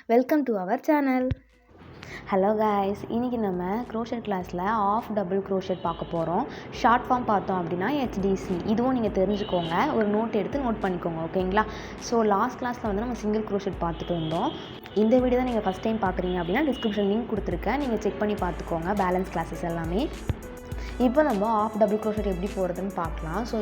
Welcome to our channel. Hello guys, இன்றைக்கி நம்ம crochet கிளாஸில் ஆஃப் டபுள் க்ரோஷெட் பார்க்க போகிறோம். ஷார்ட் ஃபார்ம் பார்த்தோம் அப்படின்னா HDC. இதுவும் நீங்கள் தெரிஞ்சுக்கோங்க, ஒரு நோட் எடுத்து நோட் பண்ணிக்கோங்க, ஓகேங்களா? ஸோ லாஸ்ட் கிளாஸில் வந்து நம்ம சிங்கிள் க்ரோஷெட் பார்த்துட்டு இருந்தோம். இந்த வீடியோ தான் நீங்கள் ஃபஸ்ட் டைம் பார்க்குறீங்க அப்படின்னா டிஸ்கிரிப்ஷன் லிங்க் கொடுத்துருக்கேன், நீங்கள் செக் பண்ணி பார்த்துக்கோங்க பேலன்ஸ் கிளாஸஸ் எல்லாமே. இப்போ நம்ம ஆஃப் டபுள் க்ரோஷெட் எப்படி போகிறதுன்னு பார்க்கலாம். ஸோ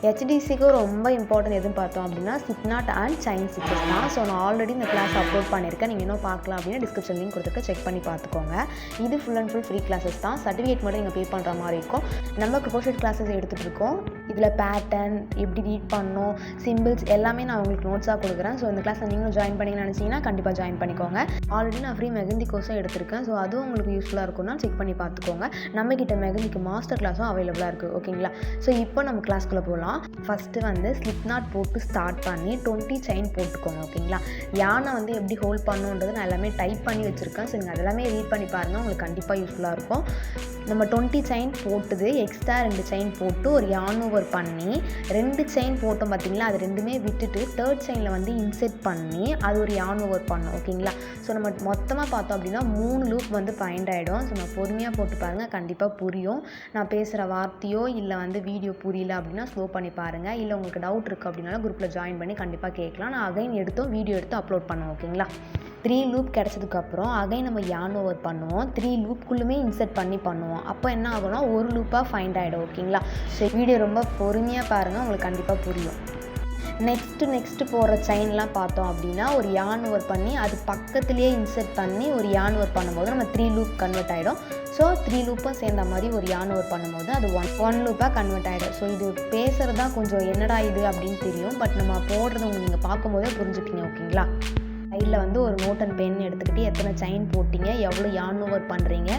HDCக்கு ரொம்ப இம்பார்ட்டன்ட் எதுன்னு பார்த்தோம் அப்படின்னா slip not and chain stitches தான். ஸோ நான் ஆல்ரெடி இந்த கிளாஸ் அப்லோட் பண்ணியிருக்கேன், நீங்கள் இன்னும் பார்க்கலாம் அப்படின்னா டிஸ்கிரிப்ஷன் லிங்க் கொடுத்துருக்க செக் பண்ணி பார்த்துக்கோங்க. இது full and full free classes தான், சர்டிஃபிகேட் மட்டும் நீங்கள் பே பண்ணுற மாதிரி இருக்கும். நம்ம க்ரோஷெட் கிளாஸஸ் எடுத்துகிட்டு இருக்கோம். இதில் பேட்டர்ன் எப்படி ரீட் பண்ணணும், சிம்பிள்ஸ் எல்லாமே நான் உங்களுக்கு நோட்ஸாக கொடுக்குறேன். ஸோ இந்த கிளாஸை நீங்களும் ஜாயின் பண்ணிங்கன்னு நினச்சிங்கன்னா கண்டிப்பாக ஜாயின் பண்ணிக்கோங்க. ஆல்ரெடி நான் ஃப்ரீ மெஹந்தி கோர்ஸும் எடுத்திருக்கேன். ஸோ அதுவும் உங்களுக்கு யூஸ்ஃபுல்லாக இருக்கும்னா செக் பண்ணி பார்த்துக்கோங்க. நம்மக்கிட்ட மெஹந்திக்கு மாஸ்டர் கிளாஸும் அவைலபிளாக இருக்குது, ஓகேங்களா? ஸோ இப்போ நம்ம கிளாஸ்க்குள்ளே போகலாம். ஃபஸ்ட்டு வந்து ஸ்லிப் நாட் போட்டு ஸ்டார்ட் பண்ணி 20 செயின் போட்டுக்கோங்க, ஓகேங்களா? யானை வந்து எப்படி ஹோல்ட் பண்ணுன்றது நான் எல்லாமே டைப் பண்ணி வச்சுருக்கேன். ஸோ நீங்கள் அதெல்லாமே ரீட் பண்ணி பாருங்கள், உங்களுக்கு கண்டிப்பாக யூஸ்ஃபுல்லாக இருக்கும். நம்ம 20 செயின் போட்டுது எக்ஸ்ட்ரா 2 செயின் போட்டு ஒரு யான் ஓவர் பண்ணி 2 செயின் போட்டோம் பார்த்தீங்களா, அது ரெண்டுமே விட்டுட்டு தேர்ட் செயினில் வந்து இன்செர்ட் பண்ணி அது ஒரு யான் ஓவர் பண்ணோம், ஓகேங்களா? ஸோ நம்ம மொத்தமாக பார்த்தோம் அப்படின்னா 3 லூப் வந்து ஃபைண்ட் ஆகிடும். ஸோ நம்ம பொறுமையாக போட்டு பாருங்கள், கண்டிப்பாக புரியும். நான் பேசுகிற வார்த்தையோ இல்லை வந்து வீடியோ புரியல அப்படின்னா ஸ்லோ பண்ணி பாருங்கள். இல்லை உங்களுக்கு டவுட் இருக்குது அப்படின்னாலும் குரூப்பில் ஜாயின் பண்ணி கண்டிப்பாக கேட்கலாம். நான் அகைன் வீடியோ எடுத்து அப்லோட் பண்ணுவேன், ஓகேங்களா? 3 லூப் கிடச்சதுக்கப்புறம் அகைன் நம்ம யான் ஓவர் பண்ணுவோம். 3 லூப்புக்குள்ளுமே இன்செர்ட் பண்ணி பண்ணுவோம். அப்போ என்ன ஆகும்னா ஒரு லூப்பாக ஃபைண்ட் ஆகிடும், ஓகேங்களா? ஸோ வீடியோ ரொம்ப பொறுமையாக பாருங்கள், உங்களுக்கு கண்டிப்பாக புரியும். நெக்ஸ்ட்டு போகிற செயின்லாம் பார்த்தோம் அப்படின்னா ஒரு யான் ஓவர் பண்ணி அது பக்கத்துலேயே இன்செர்ட் பண்ணி ஒரு யான் ஓவர் பண்ணும்போது நம்ம 3 லூப் கன்வெர்ட் ஆகிடும். ஸோ 3 லூப்பும் சேர்ந்த மாதிரி ஒரு யான் ஓவர் பண்ணும்போது அது ஒன் லூப்பாக கன்வெர்ட் ஆகிடும். ஸோ இது பேசுகிறது தான் கொஞ்சம் என்னடா இது அப்படின்னு தெரியும், பட் நம்ம போடுறது உங்களுக்கு நீங்கள் பார்க்கும்போதே புரிஞ்சுப்பீங்க, ஓகேங்களா? சைடில் வந்து ஒரு நோட் அண்ட் பென் எடுத்துக்கிட்டு எத்தனை செயின் போட்டிங்க, எவ்வளோ யான் ஓவர் பண்ணுறீங்க,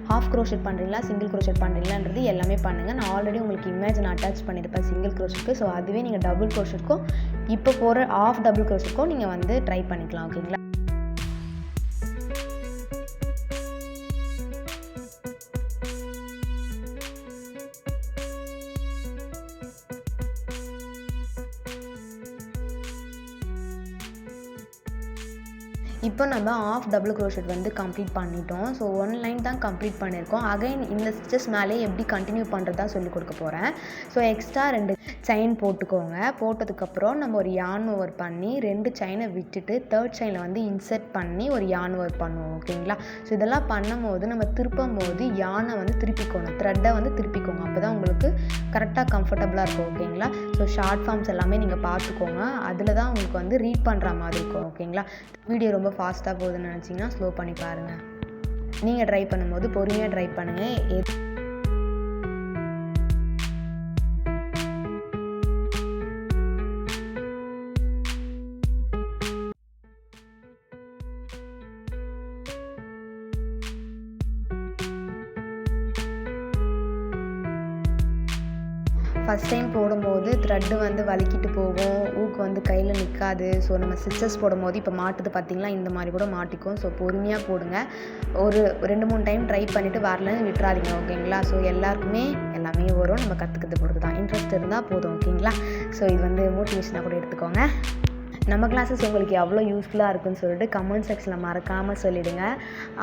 ஹாஃப் க்ரோஷெட் பண்ணுறீங்களா சிங்கிள் க்ரோஷெட் பண்ணுறீங்களான்றது எல்லாமே பண்ணுங்கள். நான் ஆல்ரெடி உங்களுக்கு இமேஜ் நான் அட்டாச் பண்ணியிருப்பேன் சிங்கிள் க்ரோஷெட்க்கு. ஸோ அதுவே நீங்கள் டபுள் க்ரோஷெட்க்கும் இப்போ போகிற ஆஃப் டபுள் க்ரோஷெட்க்கும் நீங்கள் வந்து ட்ரை பண்ணிக்கலாம், ஓகேங்களா? இப்போ நம்ம ஆஃப் டபுள் க்ரோஷெட் வந்து கம்ப்ளீட் பண்ணிட்டோம். ஸோ 1 லைன் தான் கம்ப்ளீட் பண்ணியிருக்கோம். அகைன் இந்த ஸ்டிச்சஸ் மேலே எப்படி கண்டினியூ பண்ணுறதா சொல்லி கொடுக்க போகிறேன். ஸோ எக்ஸ்ட்ரா 2 செயின் போட்டுக்கோங்க. போட்டதுக்கப்புறம் நம்ம ஒரு யான் ஓவர் பண்ணி 2 செயினை விட்டுட்டு தேர்ட் செயினில் வந்து இன்செர்ட் பண்ணி ஒரு யான் ஓவர் பண்ணுவோம், ஓகேங்களா? ஸோ இதெல்லாம் பண்ணும்போது நம்ம திருப்பும் போது யானை வந்து திருப்பிக்கணும், த்ரெட்டை வந்து திருப்பிக்கோங்க. அப்போ தான் உங்களுக்கு கரெக்டாக கம்ஃபர்டபுளாக இருக்கும், ஓகேங்களா? ஸோ ஷார்ட் ஃபார்ம்ஸ் எல்லாமே நீங்கள் பார்த்துக்கோங்க, அதில் தான் உங்களுக்கு வந்து ரீட் பண்ணுற மாதிரி இருக்கும், ஓகேங்களா? வீடியோ ரொம்ப ஃபாஸ்ட்டாக போகுதுன்னு நினச்சிங்கன்னா ஸ்லோ பண்ணி பாருங்கள். நீங்கள் ட்ரை பண்ணும்போது பொறுமையாக ட்ரை பண்ணுங்கள். ஃபஸ்ட் டைம் போடும்போது த்ரெட்டு வந்து வலிக்கிட்டு போகும், ஊக்கு வந்து கையில் நிற்காது. ஸோ நம்ம ஸ்டிச்சஸ் போடும்போது இப்போ மாட்டுது பார்த்திங்களா, இந்த மாதிரி கூட மாட்டிக்கும். ஸோ பொறுமையாக போடுங்க. ஒரு 2-3 டைம் ட்ரை பண்ணிவிட்டு வரலன்னு விட்டுறாதீங்க, ஓகேங்களா? ஸோ எல்லாருக்குமே எல்லாமே வரும், நம்ம கற்றுக்கிறது பொறுத்து தான். இன்ட்ரெஸ்ட் இருந்தால் போதும், ஓகேங்களா? ஸோ இது வந்து மோட்டிவேஷனாக கூட எடுத்துக்கோங்க. நம்ம கிளாஸஸ் உங்களுக்கு எவ்வளோ யூஸ்ஃபுல்லாக இருக்குன்னு சொல்லிட்டு கமெண்ட் செக்ஷனில் மறக்காமல் சொல்லிவிடுங்க.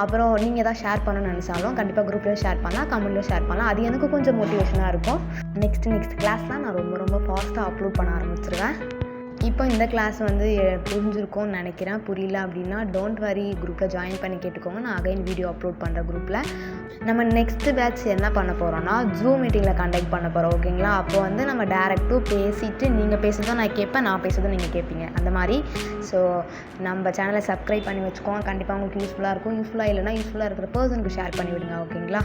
அப்புறம் நீங்கள் எதாவது ஷேர் பண்ணணும்னு நினச்சாலும் கண்டிப்பாக குரூப்லேயும் ஷேர் பண்ணலாம், கமெண்ட்லேயும் ஷேர் பண்ணலாம். அது எனக்கு கொஞ்சம் மோட்டிவேஷனாக இருக்கும். நெக்ஸ்ட் கிளாஸ்லாம் நான் ரொம்ப ஃபாஸ்ட்டாக அப்லோட் பண்ண ஆரம்பிச்சிருவேன். இப்போ இந்த கிளாஸ் வந்து புரிஞ்சிருக்கும்னு நினைக்கிறேன். புரியல அப்படின்னா டோன்ட் வரி, குரூப்பில் ஜாயின் பண்ணி கேட்டுக்கோங்க. நான் அகைன் வீடியோ அப்லோட் பண்ணுறேன் குரூப்பில். நம்ம நெக்ஸ்ட்டு பேட்ச் என்ன பண்ண போகிறோன்னா ஜூம் மீட்டிங்கில் கண்டக்ட் பண்ண போகிறோம், ஓகேங்களா? அப்போ வந்து நம்ம டேரெக்டாக பேசிவிட்டு நீங்கள் பேசுகிறதும் நான் கேட்பேன், நான் பேசுகிறதும் நீங்கள் கேட்பீங்க, அந்த மாதிரி. ஸோ நம்ம சேனலை சப்ஸ்கிரைப் பண்ணி வச்சுக்கோங்க, கண்டிப்பாக உங்களுக்கு யூஸ்ஃபுல்லாக இருக்கும். யூஸ்ஃபுல்லாக இல்லைனா யூஸ்ஃபுல்லாக இருக்கிற பர்சனுக்கு ஷேர் பண்ணி விடுங்க, ஓகேங்களா?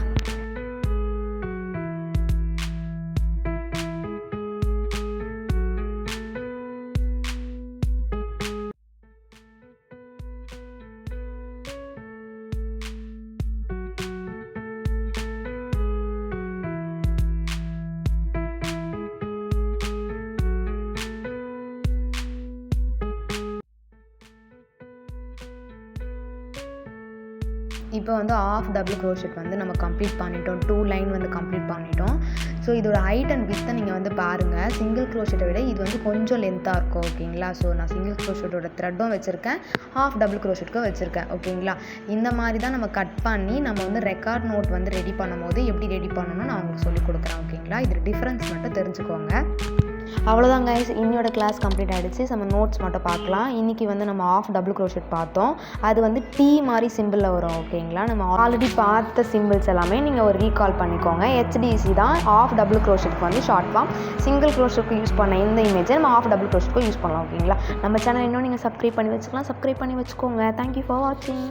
இப்போ வந்து ஆஃப் டபுள் க்ரோஷெட் வந்து நம்ம கம்ப்ளீட் பண்ணிட்டோம். 2 லைன் வந்து கம்ப்ளீட் பண்ணிட்டோம். ஸோ இதோட ஹைட் அண்ட் வித்தை நீங்கள் வந்து பாருங்கள். சிங்கிள் க்ரோஷெட்டை விட இது வந்து கொஞ்சம் லென்த்தாக இருக்கும். ஓகேங்களா? ஸோ நான் சிங்கிள் க்ரோஷெட்டோட த்ரெட்டும் வச்சுருக்கேன், ஹாஃப் டபுள் க்ரோஷெட்டுக்கும் வச்சுருக்கேன். ஓகேங்களா? இந்த மாதிரி தான் நம்ம கட் பண்ணி நம்ம வந்து ரெக்கார்ட் நோட் வந்து ரெடி பண்ணும்போது எப்படி ரெடி பண்ணணும்னு நான் உங்களுக்கு சொல்லிக் கொடுக்குறேன். ஓகேங்களா? இது டிஃப்ரென்ஸ் மட்டும் தெரிஞ்சுக்கோங்க. அவ்வளோதான் கைஸ், இன்னையோட கிளாஸ் கம்ப்ளீட் ஆகிடுச்சு. நம்ம நோட்ஸ் மட்டும் பார்க்கலாம். இன்றைக்கி வந்து நம்ம ஆஃப் டபுள் க்ரோஷெட் பார்த்தோம். அது வந்து டீ மாதிரி சிம்பிளில் வரும். ஓகேங்களா? நம்ம ஆல்ரெடி பார்த்த சிம்பிள்ஸ் எல்லாமே நீங்கள் ஒரு ரீகால் பண்ணிக்கோங்க. ஹெச்டிசி தான் ஆஃப் டபுள் க்ரோஷெட்க்கு வந்து ஷார்ட் ஃபார்ம். சிங்கிள் க்ரோஷெட்க்கு யூஸ் பண்ண இந்த இமேஜை நம்ம ஆஃப் டபுள் க்ரோஷெட்க்கு யூஸ் பண்ணலாம். ஓகேங்களா? நம்ம சேனல் இன்னும் நீங்கள் சப்ஸ்கிரைப் பண்ணி வச்சுக்கலாம். சப்ஸ்கிரைப் பண்ணி வச்சுக்கோங்க. தேங்க்யூ ஃபார் வாட்சிங்.